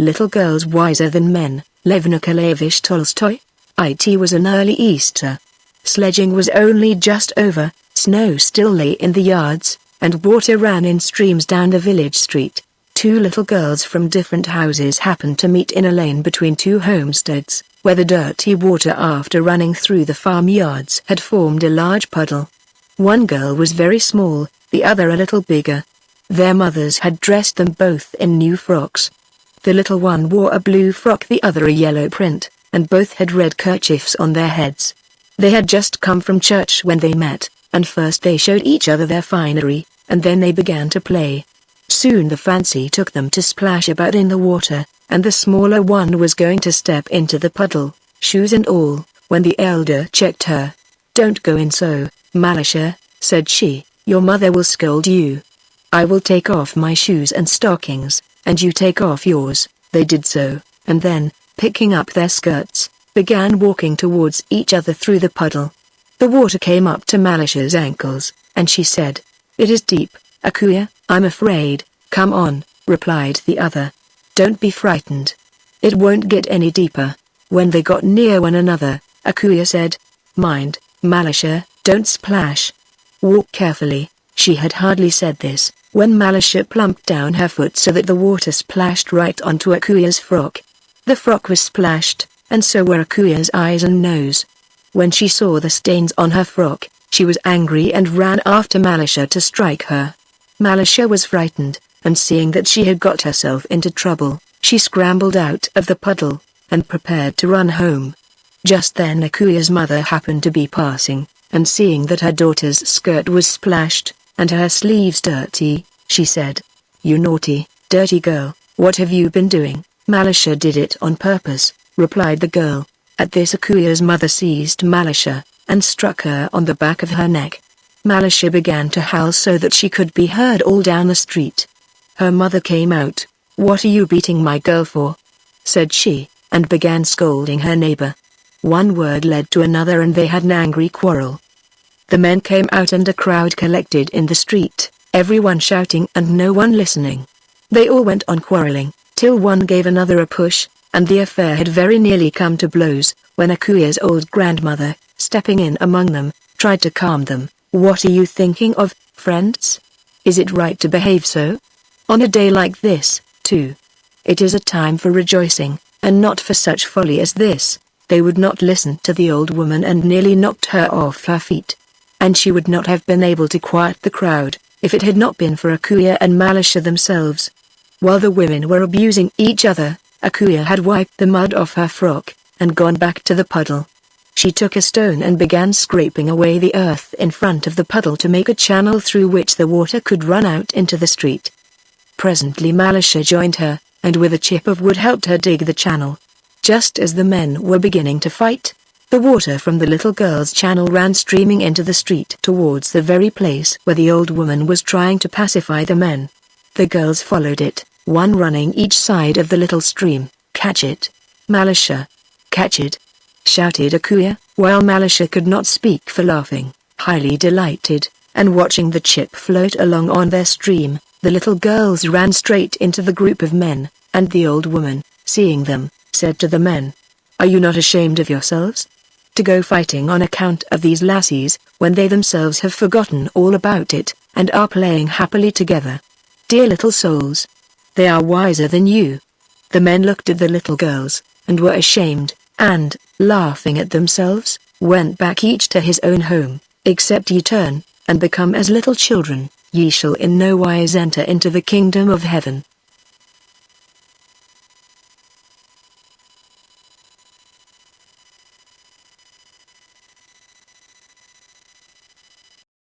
Little girls wiser than men. Lev Nikolayevich Tolstoy. It was an early Easter. Sledging was only just over, snow still lay in the yards, and water ran in streams down the village street. Two little girls from different houses happened to meet in a lane between two homesteads, where the dirty water after running through the farmyards had formed a large puddle. One girl was very small, the other a little bigger. Their mothers had dressed them both in new frocks. The little one wore a blue frock, the other a yellow print, and both had red kerchiefs on their heads. They had just come from church when they met, and first they showed each other their finery, and then they began to play. Soon the fancy took them to splash about in the water, and the smaller one was going to step into the puddle, shoes and all, when the elder checked her. "Don't go in so, Malasha," said she, "your mother will scold you. I will take off my shoes and stockings, and you take off yours." They did so, and then, picking up their skirts, began walking towards each other through the puddle. The water came up to Malasha's ankles, and she said, "It is deep, Akuya." "I'm afraid." "Come on," replied the other. "Don't be frightened. It won't get any deeper." When they got near one another, Akuya said, "Mind, Malasha, don't splash. Walk carefully." She had hardly said this, when Malasha plumped down her foot so that the water splashed right onto Akuya's frock. The frock was splashed, and so were Akuya's eyes and nose. When she saw the stains on her frock, she was angry and ran after Malasha to strike her. Malasha was frightened, and seeing that she had got herself into trouble, she scrambled out of the puddle, and prepared to run home. Just then Akuya's mother happened to be passing, and seeing that her daughter's skirt was splashed, and her sleeves dirty, she said, "You naughty, dirty girl, what have you been doing?" "Malasha did it on purpose," replied the girl. At this Akuya's mother seized Malasha, and struck her on the back of her neck. Malasha began to howl so that she could be heard all down the street. Her mother came out. "What are you beating my girl for?" said she, and began scolding her neighbor. One word led to another and they had an angry quarrel. The men came out and a crowd collected in the street, everyone shouting and no one listening. They all went on quarreling, till one gave another a push, and the affair had very nearly come to blows, when Akuya's old grandmother, stepping in among them, tried to calm them. "What are you thinking of, friends? Is it right to behave so? On a day like this, too? It is a time for rejoicing, and not for such folly as this." They would not listen to the old woman and nearly knocked her off her feet. And she would not have been able to quiet the crowd, if it had not been for Akuya and Malasha themselves. While the women were abusing each other, Akuya had wiped the mud off her frock, and gone back to the puddle. She took a stone and began scraping away the earth in front of the puddle to make a channel through which the water could run out into the street. Presently Malasha joined her, and with a chip of wood helped her dig the channel. Just as the men were beginning to fight, the water from the little girl's channel ran streaming into the street towards the very place where the old woman was trying to pacify the men. The girls followed it, one running each side of the little stream. "Catch it, Malasha! Catch it!" shouted Akuya, while Malasha could not speak for laughing, highly delighted, and watching the chip float along on their stream. The little girls ran straight into the group of men, and the old woman, seeing them, said to the men, "Are you not ashamed of yourselves? To go fighting on account of these lassies, when they themselves have forgotten all about it, and are playing happily together? Dear little souls! They are wiser than you." The men looked at the little girls, and were ashamed, and, laughing at themselves, went back each to his own home. "Except ye turn, and become as little children, ye shall in no wise enter into the kingdom of heaven."